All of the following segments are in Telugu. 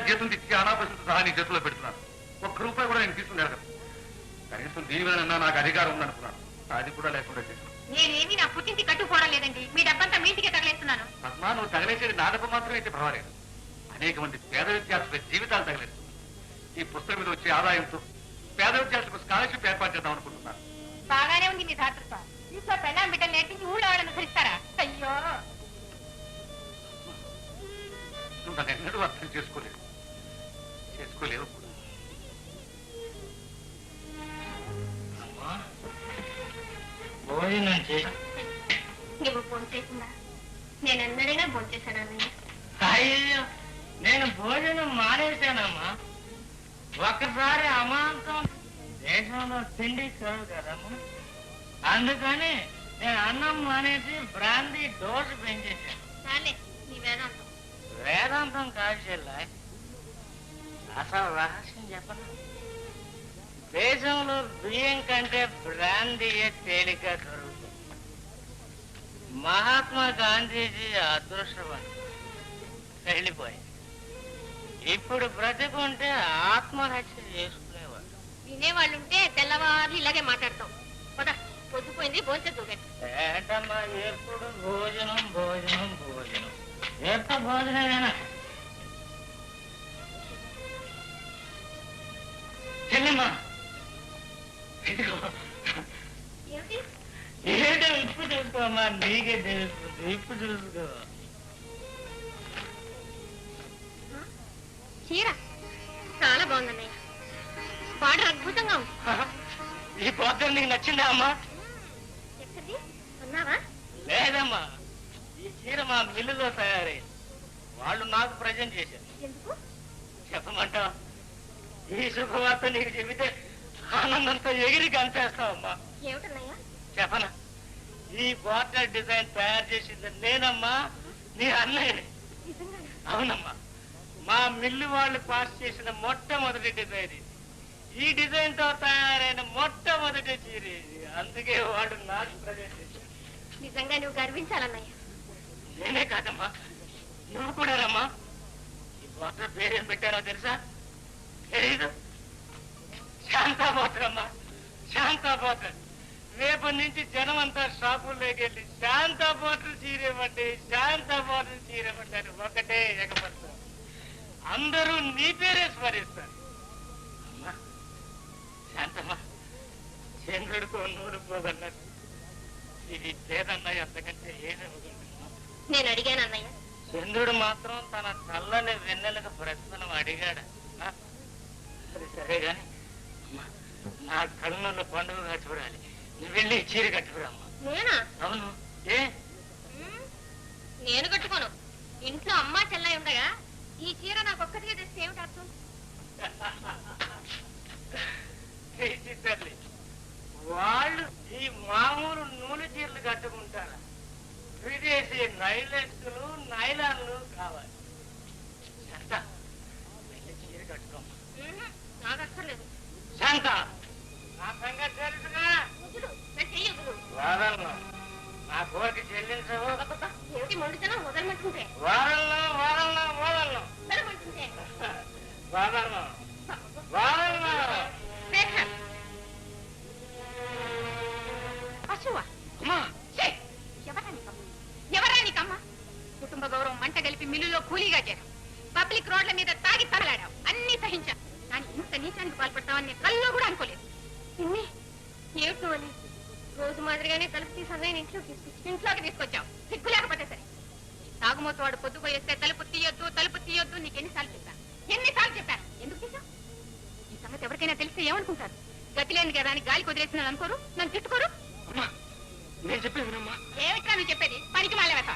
జీతం తెచ్చి అనాపరిస్థితి సహా నీ చేతిలో పెడుతున్నాను. ఒక్క రూపాయి కూడా నేను తీసుకుని అడగను. కనీసం దీని మీద నాకు అధికారం ఉందనుకున్నాను. అది కూడా లేకుండా చేశాను. నేనేమి నా పుట్టింటి కట్టుకోవడం లేదండి. మీ డబ్బంతా మీ ఇంటికే తగలేస్తున్నాను. పద్మా, నువ్వు తగలేసేది నా డబ్బు మాత్రమే అయితే పర్వాలేదు. అనేక మంది పేద విద్యార్థుల జీవితాలు తగలేస్తుంది. ఈ పుస్తకం మీద వచ్చే ఆదాయంతో పేద విద్యార్థులకు స్కాలర్షిప్ ఏర్పాటు చేద్దాం అనుకుంటున్నాను. బాగానే ఉంది మీ దాతృత్వం. ఇంట్లో పెళ్ళాం బిడ్డలు నేర్పించి ఊళ్ళో వాళ్ళని ధరిస్తారా? అయ్యో, నువ్వు నన్ను ఎన్నడూ అర్థం చేసుకోలేవు కూడా. భోజనం నువ్వు ఫోన్ చేసిందా? నేను ఎన్నడైనా ఫోన్ చేశాను. అయ్యో, నేను భోజనం మానేశానమ్మా. ఒకసారి అమాంతం దేశంలో తిండి కరువు కదమ్మా. అందుకని నేను అన్నం మానేసి బ్రాందీ డోసు పెంచేశాను. నీ వేదాంతం వేదాంతం కాదు చెల్లా, అసలు రహస్యం చెప్పను. దేశంలో బియ్యం కంటే బ్రాందీయే తేలిక దొరుకుతుంది. మహాత్మా గాంధీజీ అదృష్టవంతుడు, వెళ్ళిపోయింది. ఇప్పుడు బ్రతికుంటే ఆత్మహత్య చేసుకునేవాడు. వినేవాళ్ళుంటే తెల్లవారు ఇలాగే మాట్లాడతాం. పొద్దుపోయింది, భోజనం ఏంటమ్మా ఎప్పుడు భోజనం భోజనం భోజనం, ఎప్పుడు భోజనమేనా? చెల్లెమ్మా, ఏంటో ఇప్పుడు చూసుకోమ్మా, నీకే తెలుస్తుంది. ఇప్పుడు చూసుకో. చీర చాలా బాగుందన్నయ్య. బార్డర్ అద్భుతంగా ఉంది. ఈ బార్డర్ నీకు నచ్చిందా అమ్మా? ఎక్కడి అన్నావా? లేదమ్మా, ఈ చీర మా మిల్లులో తయారైంది. వాళ్ళు నాకు ప్రజెంట్ చేశారు. ఎందుకు చెప్పమంటా? ఈ శుభవార్త నీకు చెబితే ఆనందంతో ఎగిరి కనిపేస్తావమ్మా. ఏమిటన్నయ్యా? చెప్పనా? ఈ బార్డర్ డిజైన్ తయారు చేసింది నేనమ్మా, నీ అన్నయ్య. అవునమ్మా, మా మిల్లు వాళ్ళు పాస్ చేసిన మొట్టమొదటి డిజైన్. ఈ డిజైన్ తో తయారైన మొట్టమొదటి చీర. అందుకే వాడు నాకు ప్రజెంట్ చేశాడు. నిజంగా నువ్వు గర్వించాలన్నయ్య. నేనే కాదమ్మా, నువ్వు కూడా రమ్మా. ఈ బార్డర్ పేరేం పెట్టారో తెలుసా? తెలీదు? శాంతాపోతరమ్మా, శాంతాపోతర్. రేపటి నుంచి జనం అంతా షాపుల్లోకి వెళ్ళి శాంతాపోతరు చీరేమంటే శాంతాపోతరు చీరేమంటే అని ఒకటే ఎగపడతారు. అందరూ నీ పేరే స్మరిస్తారు. అమ్మా శాంతమ్మా, చంద్రుడికో నూరు పోగన్నారు. ఇది లేదన్నయ్య, అంతకంటే ఏమవుతుందమ్మా? నేను అడిగాను అన్నయ్య. చంద్రుడు మాత్రం తన చల్లని వెన్నెలకు ప్రశ్నలు అడిగాడు. సరే గాని నా కళ్ళలో పండుగగా చూడాలి. నువ్వు వెళ్ళి చీర కట్టుకురామ్మా. నేనా? అవును. ఏ నేను కట్టుకోను. ఇంట్లో అమ్మా చెల్లై ఉండగా ఈ చీర నాకు ఒక్కటిగా తెస్తే ఏమిటి అర్థం? తల్లి, వాళ్ళు ఈ మామూలు నూనె చీరలు కట్టుకుంటారా? విదేశీ నైలెక్స్లు నైలాన్లు కావాలి. శాంత, వెళ్ళి చీర కట్టుకోమ్మా. నాకు అక్కర్లేదు. శాంత, నా సంగతి తెలుసుగా. వారంలో నా కోరిక చెల్లించవు. ఏమిటి మొండితనం? వదలమంటుంటే వారంలో వారంలో వారంలో వదలమంటుంటే వారంలో వారంలో పశువా? ఎవరా నీకమ్మా? కుటుంబ గౌరవం మంట కలిపి మిల్లులో కూలీగా చేరావు. పబ్లిక్ రోడ్ల మీద తాగి తగలాడావు. అన్ని సహించా. కానీ ఇంత నీచానికి పాల్పడతావని కల్లో కూడా అనుకోలేదు. ఏమిటి అని రోజు మాదిరిగానే తలుపు తీసి అన్నయ్య ఇంట్లోకి తీసుకొచ్చావు. సిగ్గు లేకపోతే సరే. తాగుమోతు వాడు పొద్దుపోయేస్తే తలుపు తీయొద్దు నీకు ఎన్నిసార్లు చెప్పాను? ఎందుకు తీసావు? ఈ సంగతి ఎవరికైనా తెలిస్తే ఏమనుకుంటారు? గతి లేని కదా అని గాలి కుదిరేసిన అనుకోరు, నన్ను తిట్టుకోరు. నేను చెప్పేది ఏమిట్రా నువ్వు చెప్పేది? పనికి మాలే వేత.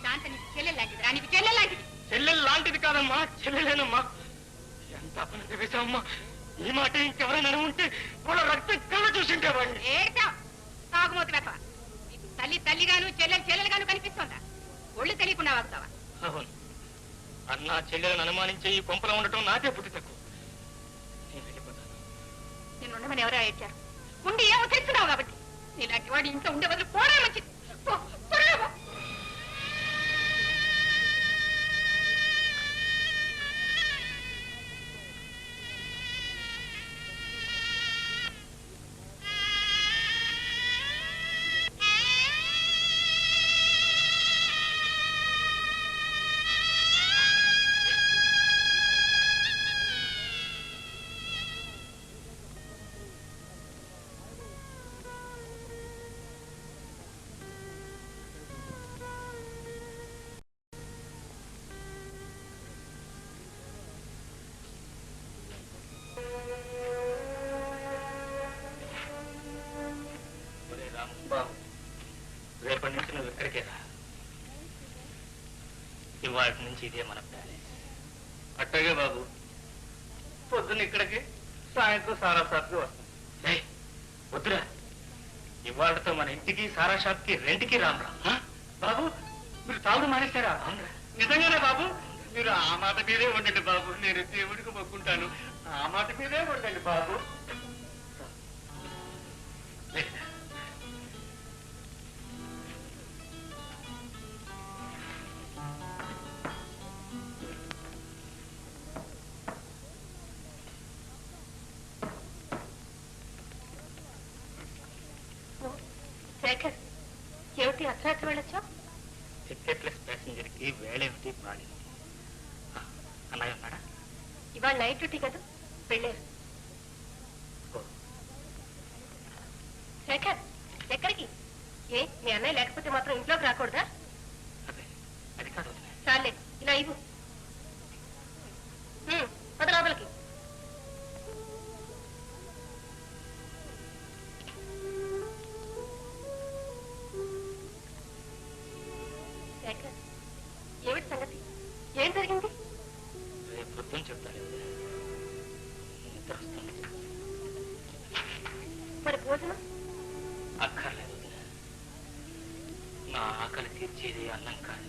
శాంత నీకు చెల్లెలు లాంటిది. నీకు చెల్లెలు లాంటిది. చెల్లెలు లాంటిది కాదమ్మా, చెల్లెలేనమ్మా. ఎంత అపనంత వేసావమ్మా. ఈ మాట ఇంకెవరైనా ఉంటే వాళ్ళ రక్తం కళ్ళ చూసింటేవాడిని. ఏటా తాగుమోతు వేత. నీకు తల్లిగాను చెల్లెలుగాను కనిపిస్తుందా? ఒళ్ళు తెలియకుండా వాగుతావా? అవును, అన్న చెల్లెలను అనుమానించే ఈ కొంపలో ఉండటం నాకే పుట్టి తక్కువ. నేను వెళ్ళిపోతాను. నేను ఉండమని ఎవరో ఏడ్చారు. ఉండి ఏమో తెలుస్తున్నావు కాబట్టి. నీలాంటి వాడు ఇంట్లో ఉండే బదులు పోవడం మంచిది. బాబు రేపటి నుంచి నువ్వు ఇక్కడికే రా. ఇవాటి నుంచి ఇదే మన ప్యాలెస్. అట్టగే బాబు. పొద్దున్న ఇక్కడికి, సాయంత్రం సారా షాప్కి వస్తాం. వద్దురా, ఇవాళతో మన ఇంటికి సారా షాప్కి రెంట్కి రామరా. బాబు మీరు తాగుడు మానేస్తారా? నిజంగానే బాబు? మీరు ఆ మాట మీదే ఉండండి బాబు. నేను దేవుడికి మొక్కుంటాను. ఆ మాట మీదే ఉండండి బాబు. శేఖర్, ఏమిటి అర్ధరాత్రి వెళ్ళొచ్చా? టికెట్లెస్ ప్యాసింజర్ కి వేళేమిటి ప్రాణి అన్నయ్య ఉన్నాడా? ఇవాళ నైట్ డ్యూటీ కదా, వెళ్ళారు. శేఖర్, ఎక్కడికి? ఏ మీ అన్నయ్య లేకపోతే మాత్రం ఇంట్లోకి రాకూడదా? అదే అది కాదు. చాలే, ఇలా ఇవ్వు. పద లోపలికి. శేఖర్, ఏమిటి సంగతి? ఏం జరిగింది? రేపు పొద్దున్న చెప్తాను. నిద్ర వస్తుంది. మరి భోజనం? అక్కర్లేదు. నా ఆకలి తీర్చేది అన్నం కాదు.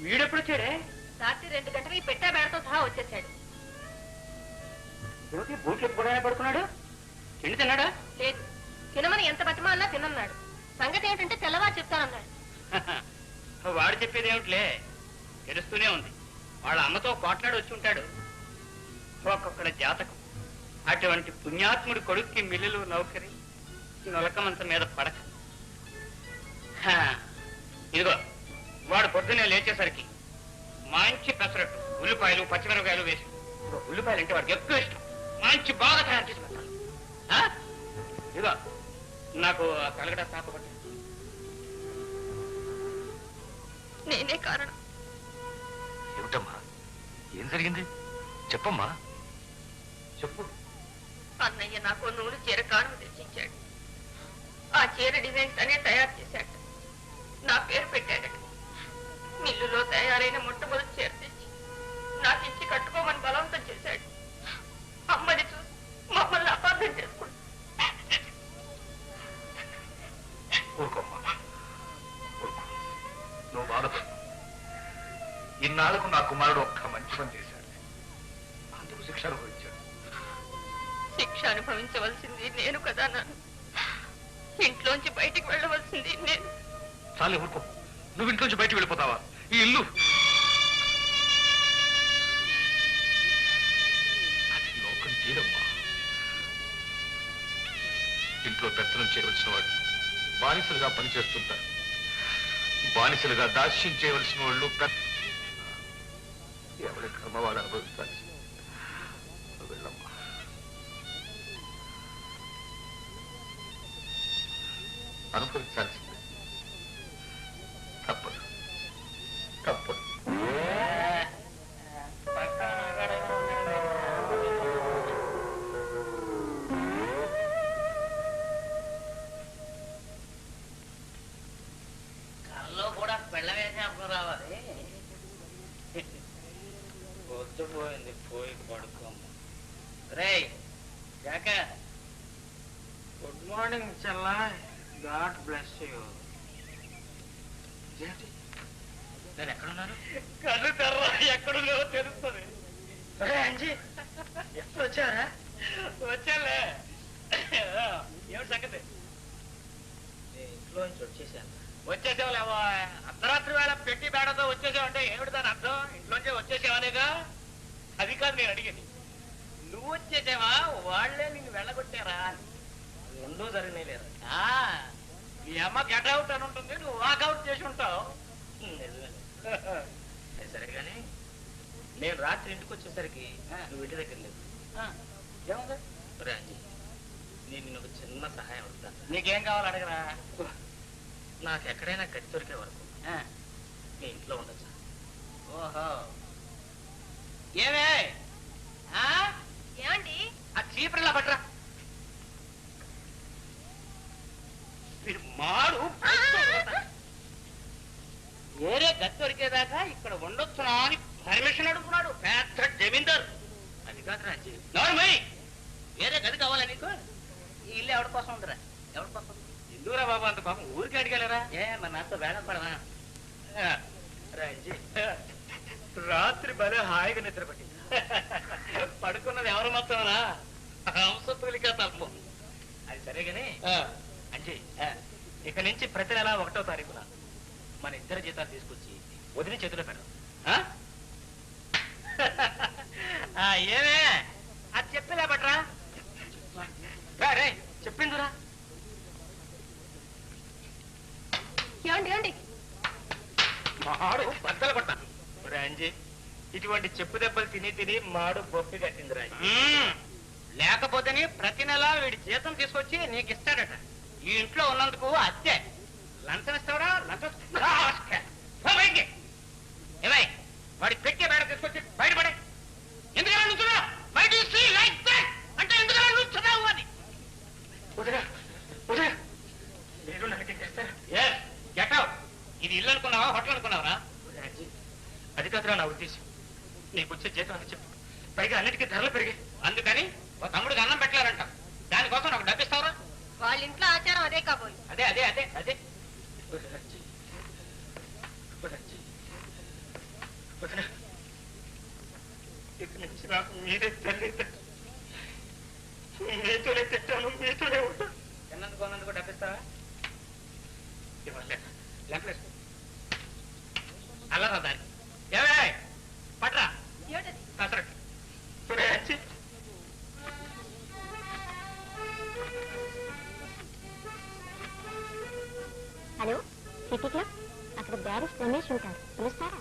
వీడెప్పుడు వచ్చాడే? రాత్రి 2 గంటలకి పెట్టా బేడతో సహా వచ్చేసాడు. బూట్లు కూడా పడుకున్నాడు. తిండి తిన్నాడా? లేదు, తినమని ఎంత బతిమాలన్నా తినన్నాడు. సంగతి ఏమిటంటే తెల్లవారు చెప్తానన్నాడు. వాడు చెప్పేది ఏమిట్లే, తెలుస్తూనే ఉంది. వాళ్ళ అమ్మతో కోట్లాడు వచ్చి ఉంటాడు. ఒక్కొక్కడి జాతకం. అటువంటి పుణ్యాత్ముడి కొడుక్కి మిల్లులు నౌకరి, నొలకమంత మీద పడక. ఇదిగో వాడు పొద్దున్నే లేచేసరికి మంచి పెసరట్టు, ఉల్లిపాయలు, పచ్చిమిరపకాయలు వేసి, ఉల్లిపాయలు అంటే వాడికి ఎక్కువ ఇష్టం, మంచి బాగా తయారు చేసి పెట్టాలి. ఇదిగో నాకు కలగడ తాపబట్ట. నేనే కారణం. ఏమిటమ్మా, ఏం జరిగింది? చెప్పమ్మా, చెప్పు. అన్నయ్య నాకు నూనె చీర కానుక తెచ్చిచ్చాడు. ఆ చీర డిజైన్స్ అనే తయారు చేశాడు. నా పేరు పెట్టాడు. మిల్లులో తయారైన మొట్టమొదటి చీర తెచ్చి నాకు ఇచ్చి కట్టుకోమని బలవంతం చేశాడు. అమ్మని చూసి మమ్మల్ని అపార్థం చేసుకుంటా. ఊరుకోమ్మా, ఊరుకో. నువ్వు బాధపడు. ఇన్నాళ్లకు నా కుమారుడు ఒక్క మంచి పని చేశాడు, అందుకు శిక్ష అనుభవించాడు. శిక్ష అనుభవించవలసింది నేను కదా నాన్న. ఇంట్లోంచి బయటికి వెళ్ళవలసింది నేను. చాలే ఊరుకో. నువ్వు ఇంట్లోంచి బయటికి వెళ్ళిపోతావా? ఈ ఇల్లు అది లోకం తీరమ్మా. ఇంట్లో పెత్తనం చేయవలసిన వాడు బానిసలుగా పనిచేస్తుంటారు. బానిసలుగా దాస్యం చేయవలసిన వాళ్ళు ఎవరి కర్మ వాడు అనుభవించాలి. వెళ్ళమ్మా. అనుభవించాల్సిందే, తప్పదు తప్పదు. కల్లో కూడా రావాలి. పొద్దుపోయింది, పోయి పడుకోమ్మ. రేయ్ జాక, గుడ్ మార్నింగ్ చెల్లా. God bless you. నేను ఎక్కడున్నాను? కళ్ళు తెర్రా, ఎక్కడున్నావో తెలుస్తుంది. అంజీ, ఎప్పుడు వచ్చారా? వచ్చాలే. ఏమిటి సంగతి? ఇంట్లో నుంచి వచ్చేసాను. వచ్చేసావులేవో, అర్ధరాత్రి వేళ పెట్టి బేడతో వచ్చేసావంటే ఏమిటి దాని అర్థం? ఇంట్లోంచే వచ్చేసావనేగా? అది కాదు నేను అడిగింది. నువ్వు వచ్చేసావా, వాళ్లే నిన్ను వెళ్ళగొట్టారా? రెండూ జరిగినాయి లేరు. మీ అమ్మ గెట్ అవుట్ అని ఉంటుంది, నువ్వు వాకౌట్ చేసి ఉంటావు. సరే కానీ నేను రాత్రి ఇంటికి వచ్చేసరికి నువ్వు ఇంటి దగ్గర లేదు. ఏముంది రాజీ, నేను నిన్ను ఒక చిన్న సహాయం అడుగుతాను. నీకేం కావాలి అడగరా? నాకు ఎక్కడైనా గది దొరికే వరకు నీ ఇంట్లో ఉండొచ్చా? ఓహో, ఏమే ఏమండి? ఆ చీపురులా పట్రా. మీరు మాడు వేరే గది దొరికేదాకా ఇక్కడ ఉండొచ్చునా అని పర్మిషన్ అడుగుతున్నాడు పెద్ద జమీందారు. అది కాదు రాజీ, నోర్మై, వేరే గది కావాలా నీకు? ఈ ఇల్లు ఎవరి కోసం ఉందిరా? ఎవరి కోసం? ఎందుకురా బాబు అంత పాపం ఊరికి అడిగలేరా? మరి నాతో వేళ పడవా? రాజీ, రాత్రి భలే హాయిగా నిద్ర పట్టింది. పడుకున్నది ఎవరు మొత్తమనా? హంసతులిక తల్పం. అది సరేగాని అంజీ, ఇక నుంచి ప్రతి నెల 1వ తారీఖున మన ఇద్దరు జీతాలు తీసుకొచ్చి వదిలి చేతిలో పెడదాం. ఏమే అది చెప్పేలా పట్రా. రే చెప్పిందిరా. ఏమండి ఏమండి? మాడు బద్దలు కొట్టా. అంజీ, ఇటువంటి చెప్పు దెబ్బలు తిని తిని మాడు బొప్పి కట్టింది రాజు. లేకపోతేనే ప్రతి నెల వీడి జీతం తీసుకొచ్చి నీకు ఇస్తాడట. ఈ ఇంట్లో ఉన్నందుకు అద్దె లంచం ఇస్తాడా? లంచం ఏమై వాడి పెట్టే బయట తీసుకొచ్చి బయటపడే. ఎందుకలా నుంచున్నా? బయట అంటే ఎందుకలా నుంచున్నావు అని. మీరు ఇది ఇల్లు అనుకున్నావా, హోటల్ అనుకున్నావరా? అది కాదురా నా ఉద్దేశం. నీకు వచ్చే జీతం అని చెప్పు. పైగా అన్నిటికీ ధరలు పెరిగాయి. అందుకని ఒక తమ్ముడికి అన్నం పెట్టలేరంట. దానికోసం నాకు డబ్బిస్తావరా? వాళ్ళ ఇంట్లో ఆచారం అదే కాబోలు. అదే అదే అదే అదే ఇక్కడి నుంచి నాకు మీరే తల్లి. మీతోనే తిట్టాను, మీతోనే ఉంటా. తిన్నందుకు డబ్బిస్తావా? ఇవ్వలే, లెక్కలేసుకో. అల్లరా దాన్ని. ఏమే పట్రా కసరట్టు. హలో, సిటీ క్లబ్, అక్కడ బ్యారిస్ రమేష్ ఉంటారు, పిలుస్తారా?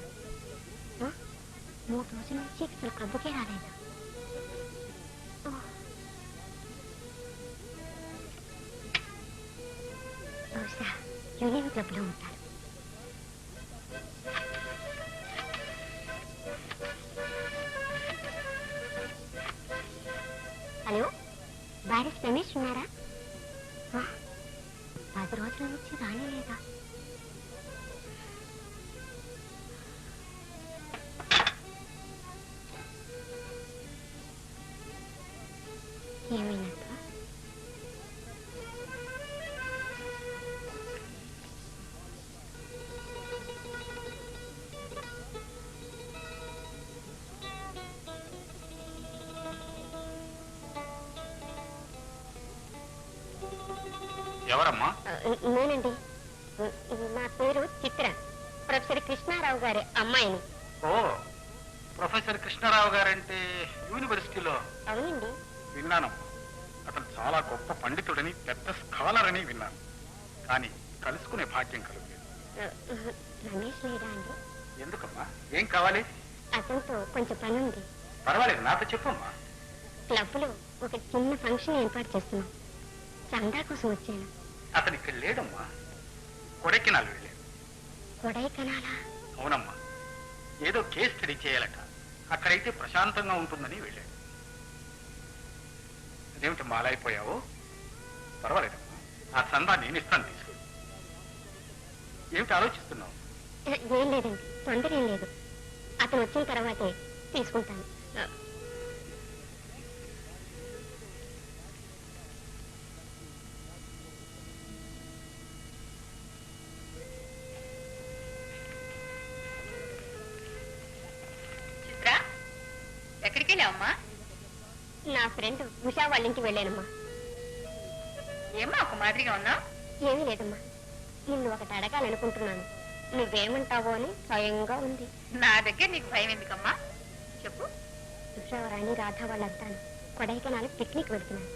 3 రోజుల నుంచి అసలు క్లబ్కే రాలేదు. బహుశా యూనియన్ క్లబ్ లో ఉంటారు. హలో, బ్యారిస్ రమేష్ ఉన్నారా? 10 రోజుల నుంచి రానేలేదా? ఏమైనా ఎవరమ్మా? నేనండి. నా పేరు చిత్ర, ప్రొఫెసర్ కృష్ణారావు గారి అమ్మాయిని. ఓ, ప్రొఫెసర్ కృష్ణారావు గారంటే యూనివర్సిటీలో అవునండి. విన్నానమ్మా. అతను చాలా గొప్ప పండితుడని, పెద్ద స్కాలర్ అని విన్నాను. కానీ కలుసుకునే భాగ్యం కలుగులేదు. రమేష్ లేడా అండి? ఎందుకమ్మా? ఏం కావాలి? అతనితో కొంచెం పని ఉంది. పర్వాలేదు, నాతో చెప్పమ్మా. క్లబ్ లో ఒక చిన్న ఫంక్షన్ ఏర్పాటు చేస్తున్నాం. చందా కోసం వచ్చాను. అతను ఇక్కడ లేడమ్మా, కొడైకెనాల్ వెళ్ళాడు. కొడైకెనాలా? అవునమ్మా, ఏదో కేస్ స్టడీ చేయాలట. అక్కడైతే ప్రశాంతంగా ఉంటుందని వెళ్ళాడు. అదేమిటి మాలైపోయావు? పర్వాలేదమ్మా, ఆ చందా నేను ఇస్తాను, తీసుకెళ్ళి. ఏమిటి ఆలోచిస్తున్నావు? ఏం లేదండి, తొందర ఏం లేదు. అతను వచ్చిన తర్వాతే తీసుకుంటాను. చిత్ర, ఎక్కడికి వెళ్ళావమ్మా? నా ఫ్రెండ్ ఉషా వాళ్ళ ఇంటికి వెళ్ళానమ్మా. ఏమ్మా ఒక మాదిరిగా ఉన్నావు? ఏమీ లేదమ్మా, నిన్ను ఒకటి అడగాలనుకుంటున్నాను. నువ్వేమంటావో అని భయంగా ఉంది. నా దగ్గర నీకు భయం ఎందుకమ్మా? చెప్పు. ఉషారాణి రాధ వాళ్ళంతాను కొడైకెనాల్ పిక్నిక్ వెళ్తున్నాను.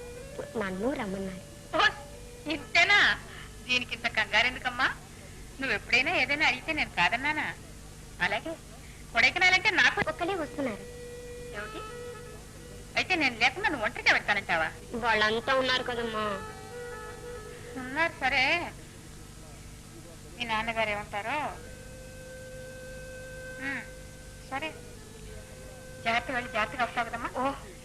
నన్ను రమ్మన్నారు. ఇంతేనా? దీనికి ఇంత కంగారు ఎందుకమ్మా? నువ్వు ఎప్పుడైనా ఏదైనా అడిగితే నేను కాదన్నానా? అలాగే కొడైకెనాల్ అంటే నాకు ఒక్కలే వస్తున్నారు. ఏమిటి? అయితే నేను లేకుండా నువ్వు ఒంటరిగా వెళ్తానంటావా? వాళ్ళంతా ఉన్నారు కదమ్మా. ఉన్నారు సరే, మీ నాన్నగారు ఏమంటారో? సరే, జాగ్రత్త వెళ్ళి జాగ్రత్తగా వస్తావు కదమ్మా.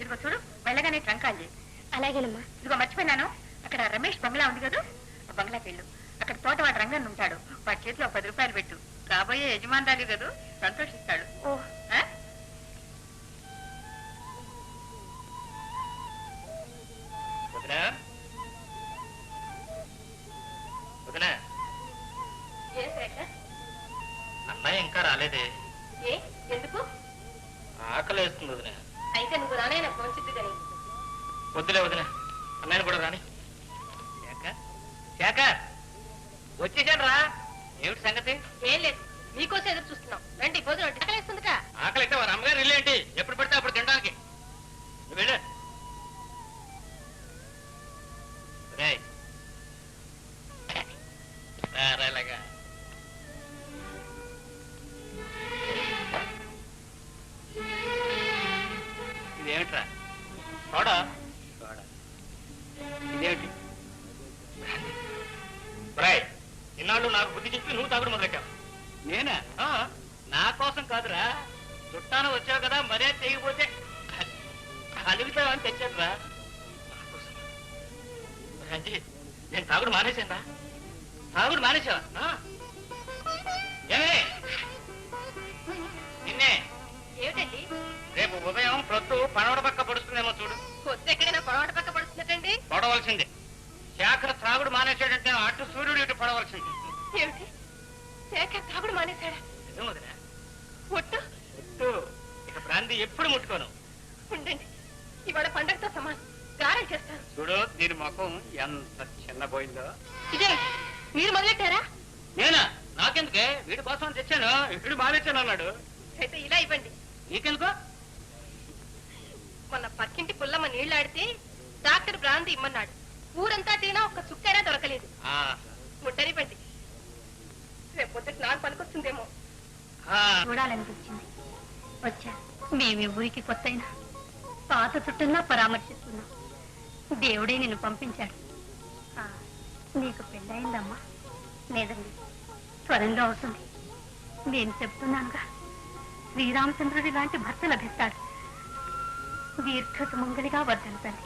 ఇదిగో చూడు, వెళ్ళగానే ట్రంకాలు చేయి. అలాగేనమ్మా. ఇదిగో మర్చిపోయినాను, అక్కడ రమేష్ బంగ్లా ఉంది కదా, ఆ బంగ్లాకి వెళ్ళు. అక్కడ తోటవాడు రంగన్ ఉంటాడు, వాడి చేతిలో 10 రూపాయలు పెట్టు. కాబోయే యజమానురాలి కదా, సంతోషిస్తాడు. అన్నయ్య ఇంకా రాలేదే? ఎందుకు? ఆకలి వేస్తుంది వదిన. అయితే నువ్వు రానే నాకు ఫోన్ చిద్దు కానీ. వద్దులే వదిన, అన్నయ్యను కూడా రాని. శేఖర్ వచ్చేసాను రా. ఏమిటి సంగతి? ఏం లేదు, మీకోసం ఎదురు చూస్తున్నాం. రండి, భోజనం ఆకలిస్తుందిట. ఆకలి అయితే వారి అమ్మగారు ఇల్లు ఏంటి? ఎప్పుడు పడితే అప్పుడు తినడానికి. వెళ్ళు. రాలాగా ఇదేమిట్రా? సోడా? ఇదేమిటి? ఇన్నాళ్ళు నాకు బుద్ధి చెప్పి నువ్వు తాగుడు మొదలెట్టావు. నేనా? నా కోసం కాదురా, చుట్టాను వచ్చావు కదా, మర్యాద చేయకపోతే అలుగుతావని తెచ్చాడు రా. నేను తాగుడు మానేశాను రా. తాగుడు మానేశావా? ఏమే నిన్నే. ఏమిటండి? రేపు ఉదయం ప్రొద్దు పడవడ పక్క పడుతుందేమో చూడు. పొద్దు ఎక్కడైనా పడవట పక్క పడుతున్నట్టండి? పడవలసిందే. శేఖర్ త్రాగుడు మానేశాడంటే అటు సూర్యుడు ఇటు పడవలసింది. ఏమిటి? శేఖర్ తాగుడు మానేశాడా? నిజం వదినా. ఒట్టు ఒట్టు. ఇక బ్రాంతి ఎప్పుడు ముట్టుకోను. ఉండండి, ఇవాళ పండగతో సమానం. గారం చేస్తాను. చూడు దీని ముఖం ఎంత చిన్నపోయిందో. ఇదే మీరు మొదలెట్టారా? నేనా? నాకెందుకే, వీడి కోసం తెచ్చాను. వీడు మానేశాను అన్నాడు. అయితే ఇలా ఇవ్వండి. నీకెందుకో? మొన్న పక్కింటి పుల్లమ్మ నీళ్లాడితే డాక్టర్ బ్రాంతి ఇమ్మన్నాడు. ఊరంతా తినా ఒక్క చుక్కైనా దొరకలేదు. ముట్టనివ్వండి, రేపు పొద్దుట నాకు పనికొస్తుందేమో. చూడాలనిపించింది, వచ్చా. మేమే ఊరికి కొత్త అయినా పాత చుట్టూన్నా పరామర్శిస్తున్నాం. దేవుడే నిన్ను పంపించాడు. నీకు పెళ్ళయిందమ్మా? లేదండి, త్వరగా అవుతుంది. నేను చెప్తున్నానుగా, శ్రీరామచంద్రుడి లాంటి భర్త లభిస్తాడు. దీర్ఘ సుమంగళిగా వర్ధంతండి.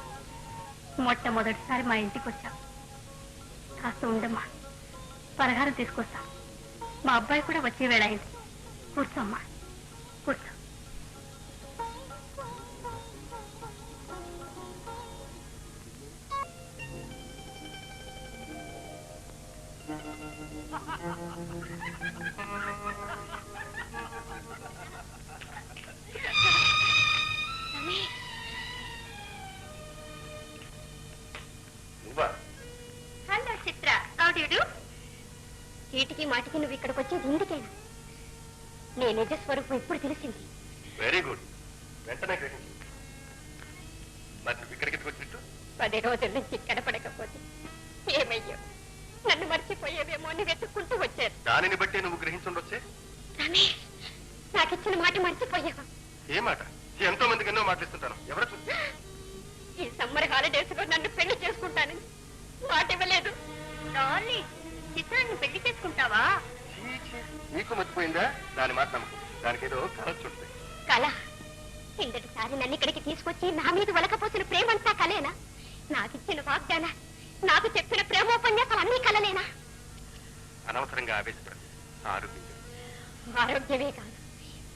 మొట్టమొదటిసారి మా ఇంటికి వచ్చా. కాస్త ఉండమ్మా, పలహారం తీసుకొస్తా. మా అబ్బాయి కూడా వచ్చే వేళ అయింది. కూర్చోమ్మా, కూర్చో. Hello Chitra, how do you do? చీటికి మాటికి నువ్వు ఇక్కడికి వచ్చేది ఇందుకేనా? నీ నిజ స్వరూపం ఇప్పుడు తెలిసింది. వెరీ గుడ్, వెంటనే గ్రహించి. మరి నువ్వు ఇక్కడికి వచ్చినట్టు 10 రోజుల నుంచి ఇక్కడ పడకపోతే ఏమయ్యో, నన్ను మర్చిపోయేవేమో అని వెతుక్కుంటూ వచ్చారు. దానిని బట్టి నువ్వు గ్రహించుండొచ్చే. రమేష్, నాకిచ్చిన మాట మర్చిపోయావా? ఏ మాట? ఎంతో మందికి ఎన్నో మాట్లాడుతుంటాను. ఎవరు చూసి? ఈ సమ్మర్ హాలిడేస్ లో నన్ను పెళ్లి చేసుకుంటానని మాట ఇవ్వలేదు. చిత్రాన్ని పెళ్లి చేసుకుంటావా? నీకు మర్చిపోయిందా? దాని మాట నమ్మకం. దానికి ఏదో కళ చుట్టాయి. కళ? కిందటిసారి నన్ను ఇక్కడికి తీసుకొచ్చి నా మీద వలకపోసిన ప్రేమంతా కలేనా? నాకిచ్చిన వాగ్దాన, నాకు చెప్పిన ప్రేమోపన్యాసం అన్ని కలలేనా? అనవసరంగా ఆవేశపడదు. ఆరోగ్యం. ఆరోగ్యమే కాదు,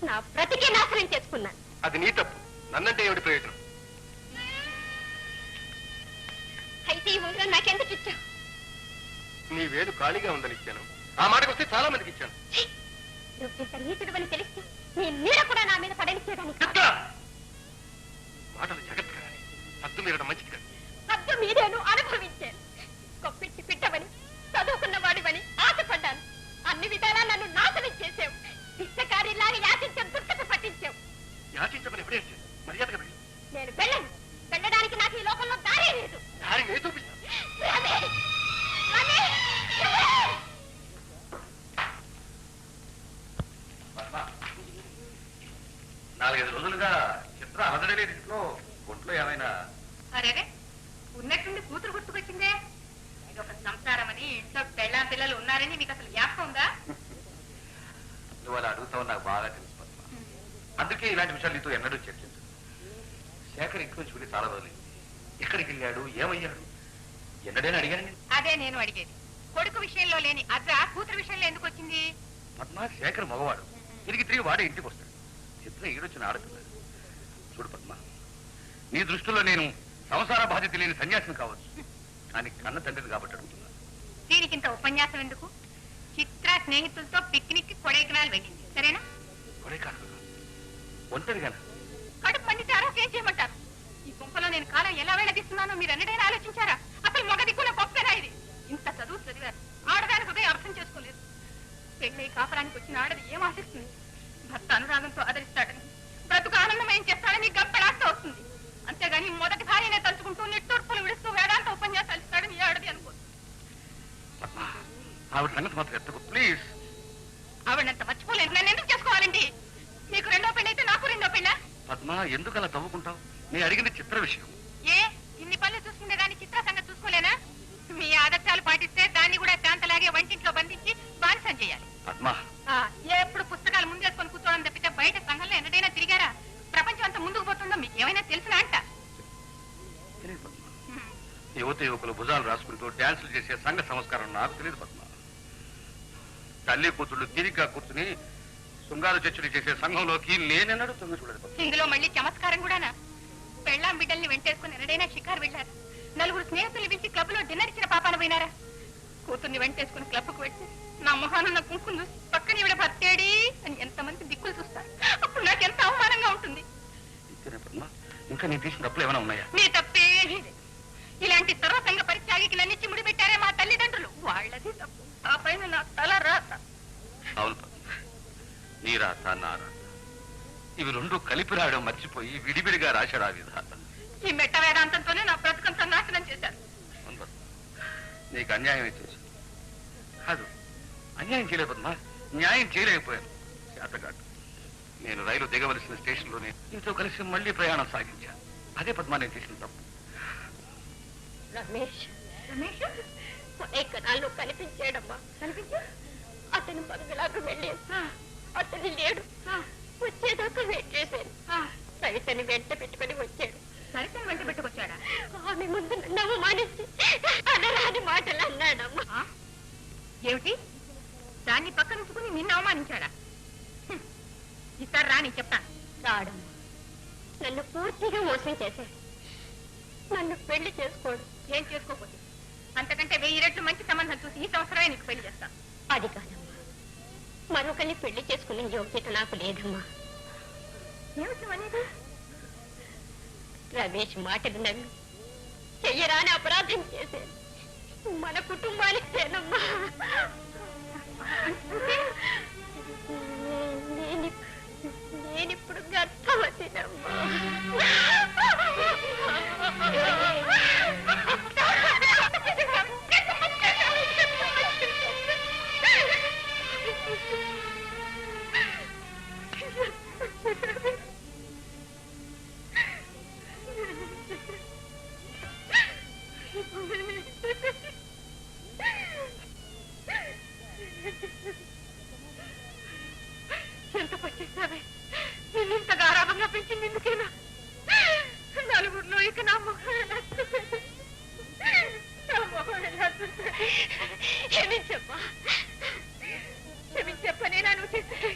నా బ్రతికే నాశనం చేసుకున్నాను. అది నీ తప్పు, నన్నంటే ఏమిటి ప్రయోజనం? అయితే ఈ ఉంగరం నాకెందుకు ఇచ్చావు? నీ వేలు ఖాళీగా ఉందని ఇచ్చాను. ఆ మాటకు వస్తే చాలా మందికి ఇచ్చాను. నువ్వింత నీచుడు అని తెలిస్తే నీ నీడ కూడా నా మీద పడనిచ్చేదానికి. మాటలు జాగ్రత్తగా హద్దు మీరడం మంచిది కాదు. హద్దు మీరేను అనుభవించాను. కొప్పిచ్చి పిట్టవని చదువుకున్న వాడివని ఆశపడ్డాను. అన్ని విధాలా నన్ను నాశనం చేసావు. పిచ్చకారిలాగా యాచించే దుఃఖత పట్టించావు. యాచించమని ఎప్పుడే మర్యాదగా వెళ్ళి. నేను వెళ్ళను. వెళ్ళడానికి నాకు ఈ లోకంలో దారే లేదు. దారి నేను చూపిస్తాను. నాలుగైదు రోజులుగా చిత్ర అలదడే ఇంట్లో ఒంట్లో ఏమైనా? అరే ఉన్నట్టుండి కూతురు గుర్తుకొచ్చిందే. ఇదొక సంసారం అని, ఇంట్లో పెళ్ళా పిల్లలు ఉన్నారని మీకు అసలు జ్ఞాపకం ఉందా? నువ్వు అలా అడుగుతావు నాకు బాగా తెలుసు పద్మ. అందుకే ఇలాంటి విషయాలు నీతో ఎన్నడూ చర్చించు. శేఖర్ ఇంట్లో చూడి చాలా రోజులు. ఎక్కడికి వెళ్ళాడు, ఏమయ్యాడు, ఎన్నడైనా అడిగాను. అదే నేను అడిగేది. కొడుకు విషయంలో లేని అద్ర కూతురు విషయంలో ఎందుకు వచ్చింది? పద్మ, శేఖర్ మగవాడు. తిరిగి వాడే ఇంటికి వస్తాడు. చిత్ర ఈడొచ్చిన ఆడుతున్నాడు. చూడు పద్మ, నీ దృష్టిలో నేను సంసార బాధ్యత లేని సన్యాసిని కావచ్చు, కానీ కన్న తండ్రిని కాబట్టి అడుగుతున్నాను. దీనికి ఇంత ఉపన్యాసం ఎందుకు? చిత్ర స్నేహితులతో పిక్నిక్ కొడైకెనాల్ వెళ్ళింది, సరేనా? కొడైకెనాల్ ఒంటరిగానా? కడుపు పండితే ఆరోగ్యం ఏం చేయమంటారు? ఈ గుంపలో నేను కాలం ఎలా వెళ్ళదీస్తున్నానో మీరు అన్నడైనా ఆలోచించారా? అసలు మొగ దిక్కున గొప్పనా ఇది? ఇంత చదువు చదివారు, ఆడదానికి ఉదయం అర్థం చేసుకోలేదు. పెళ్ళి కాపురానికి వచ్చిన ఆడది ఏం ఆశిస్తుంది? భర్త అనురాగంతో ఆదరిస్తాడని, బ్రతుకు ఆనందమయం చేస్తాడని గంపెడాస్త వస్తుంది. అంతేగాని మొదటి భార్యనే తలుచుకుంటూ నిట్టూర్పులు విడుస్తూ వేదాంత ఉపన్యాసాలు ఇస్తాడని ఈ ఆడది అనుకో. ఆవిడ సంగతి మాత్రం ఎత్తకు ప్లీజ్. ఆవిడంత మర్చిపోలేదు. నన్ను ఎందుకు చేసుకోవాలండి? మీకు రెండో పెళ్ళి అయితే నాకు రెండో పెళ్ళా? పద్మ, ఎందుకు అలా తవ్వుకుంటావు? నేను అడిగింది చిత్ర విషయం. ఏ ఇన్ని పనులు చూసుకునే దాన్ని చిత్ర సంగతి చూసుకోలేనా? మీ ఆదర్శాలు పాటిస్తే దాన్ని కూడా శాంతలాగే వంటింట్లో బంధించి బానిసం చేయాలి. పద్మ, ఎప్పుడు పుస్తకాలు ముందేసుకొని కూర్చోవడం తప్పితే బయట సంఘంలో ఎన్నడైనా తిరిగారా? ప్రపంచం అంతా ముందుకు పోతుందో మీకు ఏమైనా తెలిసినా అంట? తెలియదు పద్మ. యువత యువకులు భుజాలు రాసుకుంటూ డ్యాన్సులు చేసే సంఘ సంస్కారం నాకు తెలియదు పద్మ. తల్లి కూతుళ్ళు తీరిగ్గా కూర్చుని శృంగార చర్చలు చేసే సంఘంలోకి నేనెన్నడూ తొంగి చూడలేదు. ఇందులో మళ్ళీ చమత్కారం కూడానా? పెళ్ళాం బిడ్డల్ని వెంటేసుకుని ఎన్నడైనా షికారు వెళ్ళారు? నలుగురు స్నేహితులు పిలిచి క్లబ్ లో డిన్నర్ ఇచ్చిన పాపాన పోయినారా? కూతుర్ని వెంటేసుకుని క్లబ్కు వెళ్ళి నా మొహానున్న కుంకుని చూసి పక్కన ఇవిడ భర్తేడి అని ఎంతమంది దిక్కులు చూస్తారు. అప్పుడు నాకు ఎంత అవమానంగా ఉంటుంది. ఇంకా నీ తీసిన తప్పులు ఏమైనా ఉన్నాయా? నీ తప్పే లేదు. ఇలాంటి సర్వసంగ పరిత్యాగికి నన్నిచ్చి ముడిపెట్టారే మా తల్లిదండ్రులు, వాళ్ళది తప్పు. ఆ పైన నా తల రాత. అవును పద్మ, నీ రాత నా రాత ఇవి రెండు కలిపి రాయడం మర్చిపోయి విడివిడిగా రాశాడు ఆ విధాత. ఈ మెట్ట వేదాంతంతోనే నా బ్రతుకంతా నాశనం చేశారు. నీకు అన్యాయం చేశాను కాదు, అన్యాయం చేయలేదు పద్మ, న్యాయం చేయలేకపోయాను. చేతగాడు. నేను రైలు దిగవలసిన స్టేషన్లోనే నీతో కలిసి మళ్ళీ ప్రయాణం సాగించాను. అదే పద్మ నేను చేసిన తప్పు. రమేష్ కొడైకెనాల్లో కనిపించాడమ్మా. అతను బంగ్లాకు వెళ్ళి అతను లేడు. వచ్చేదాకా వెయిట్ చేశాను. సవితని వెంట పెట్టుకుని వచ్చాడు. సరితని వెంట పెట్టుకొచ్చాడా? ఆమె ముందు నన్ను అవమానించి అనరాని మాటలు అన్నాడమ్మా. ఏమిటి? దాన్ని పక్కనుంచుకుని నిన్ను అవమానించాడా? ఈసారి రాని చెప్తాను. రాడమ్మా, నన్ను పూర్తిగా మోసం చేశాడు. నన్ను పెళ్లి చేసుకోడు. ఏం చేసుకోకపోతే అంతకంటే 1000 రెట్లు మంచి సంబంధం చూసి ఈ సంవత్సరమే నీకు పెళ్లి చేస్తాను. అది కాదమ్మా, మరొకరిని పెళ్లి చేసుకునే యోగ్యత నాకు లేదమ్మా. ఏమిటి అనేది? రమేష్ మాటలు నమ్మి చెయ్యరాని అపరాధం చేశాను. మన కుటుంబానికేనమ్మా. నేనిప్పుడు గర్భవతినమ్మా. ఎంత పచ్చేసావే? నేను ఇంత గారాబంగా పెంచింది ఎందుకేనా? నలుగురిలో ఇక నా మొహం క్షమించమ్మా, క్షమించప్పనే నన్ను చేసే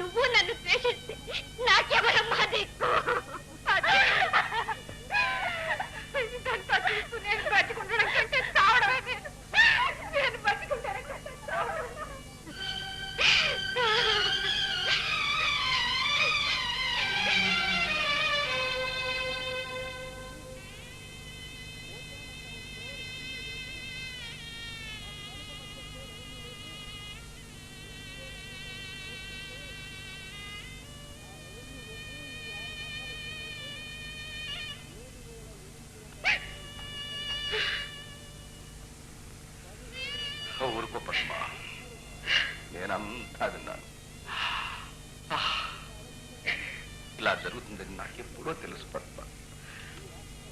నువ్వు నన్ను ద్వేషిస్తే నాకెవరమ్మా దిక్కు? ఇదంతా చూస్తూ నేను బతికుండడం కంటే చావడమే నేను. నేను బతికుండడం కంటే చావడం. ఊరుకో పద్మ, నేనంతా విన్నాను. ఇలా జరుగుతుందని నాకు ఎప్పుడో తెలుసు పద్మ.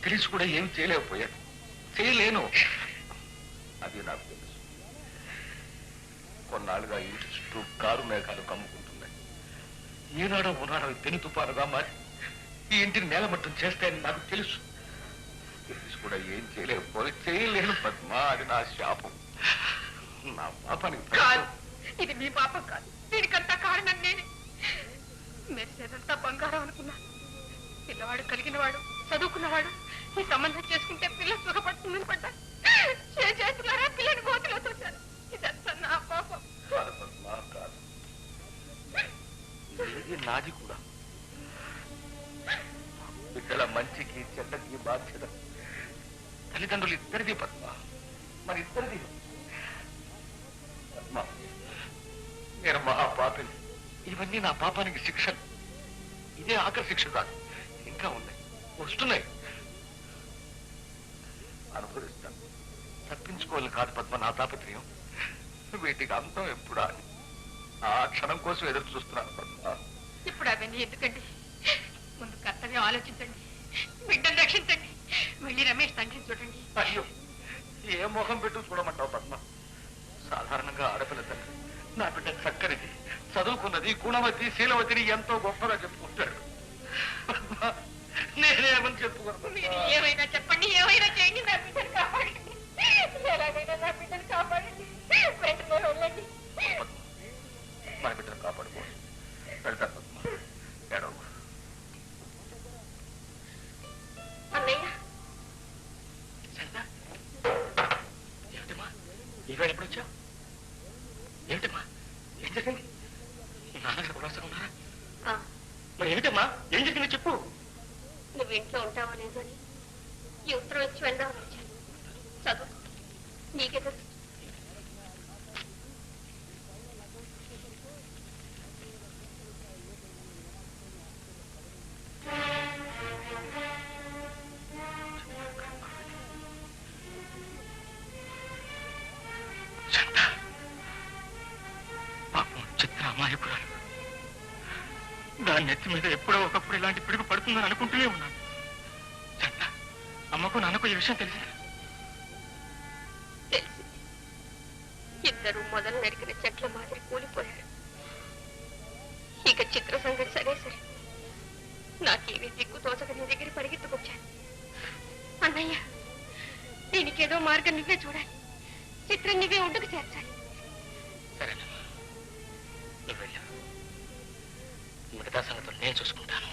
తెలిసి కూడా ఏమి చేయలేకపోయాను, చేయలేను. అది నాకు తెలుసు. కొన్నాళ్ళుగా ఇంటి చుట్టూ కారు మేఘాలు కమ్ముకుంటున్నాయి. ఈనాడో ఉన్నాడో పెను తుపానుగా మారి ఈ ఇంటిని నేలమట్టం చేస్తాయని నాకు తెలుసు. తెలిసి కూడా ఏం చేయలేను పద్మ. అది నా శాపం, నా పాపానికి. కాదు, ఇది మీ పాపం కాదు. దీనికంతా కారణం నేనే. మెరిసేదంతా బంగారం అనుకున్నా. పిల్లవాడు కలిగినవాడు, చదువుకున్నవాడు. ఈ సంబంధం చేసుకుంటే పిల్ల సుఖపడుతుందని పడ్డా. చేతులారా పిల్లని గోతిలో తోశారు. ఇదంతా నా పాపం. కాదు పద్మ, కాదు. ఇది నాది కూడా. బిడ్డల మంచికి చెడ్డకి బాధ్యత తల్లిదండ్రులు ఇద్దరిది పద్మ, మరి ఇద్దరిది. పద్మ, నేను మహాపాపిని. ఇవన్నీ నా పాపానికి శిక్ష. ఇదే ఆఖరి శిక్ష కాదు, ఇంకా ఉన్నాయి, వస్తున్నాయి. అనుభవిస్తాను. తప్పించుకోవాలి కాదు పద్మ నా తాపత్రయం. వీటికి అంతం ఎప్పుడా అని ఆ క్షణం కోసం ఎదురు చూస్తున్నాను పద్మ. ఇప్పుడు అవన్నీ ఎందుకండి? ముందు కర్తవ్యం ఆలోచించండి, బిడ్డను రక్షించండి. వెళ్ళి రమేష్ తండ్రిని చూడండి. అయ్యో, ఏ మొహం పెట్టు చూడమంటావు పద్మ? సాధారణంగా ఆడపిల్ల తండ్రి నా బిడ్డ చక్కనిది, చదువుకున్నది, గుణవతి, శీలవతిని ఎంతో గొప్పగా చెప్పుకుంటాడు. నేనేమని చెప్పుకున్నాను? మీరు ఏమైనా చెప్పండి, ఏమైనా చేయండి, నా బిడ్డను కాపాడండి. ఎలాగైనా నా బిడ్డను కాపాడండి. వెంటనే వెళ్ళండి. మన బిడ్డను కాపాడుకో. వెళ్తాను పద్మ, ఏడవ. అన్నయ్య, ఏమిటమ్మా ఈవేళ ఎప్పుడు వచ్చావు? ఏమిటమ్మా ఏం జరిగింది? నాన్నగారు కులాసగా ఉన్నారా? మరి ఏమిటమ్మా ఏం జరిగిందో చెప్పు. నువ్వు ఇంట్లో ఉంటావా లేదు అని ఈ ఉత్తరం ఇచ్చి వెళ్దామని వచ్చాను. చదువు, నీకే తెలుసు. అమాయకురాలు. దాని నెత్తి మీద ఎప్పుడో ఒకప్పుడు ఇలాంటి పిడుగు పడుతుందని అనుకుంటూనే ఉన్నాను. చంట, అమ్మకు నాన్నకు ఈ విషయం తెలిసింది. తెలిసి ఇద్దరు మొదలు నరికిన చెట్ల మాదిరి కూలిపోయారు. ఇక చిత్ర సంగతి సరే సరే, నాకేమీ దిక్కు తోచక నీ దగ్గర పరిగెత్తుకొచ్చాను. అన్నయ్య, దీనికేదో మార్గం నువ్వే చూడాలి. చిత్రం నువ్వే ఒడ్డుకు చేర్చాలి. సరేనమ్మా, నువ్వు వెళ్ళు. మిగతా సంగతులు నేను చూసుకుంటాను.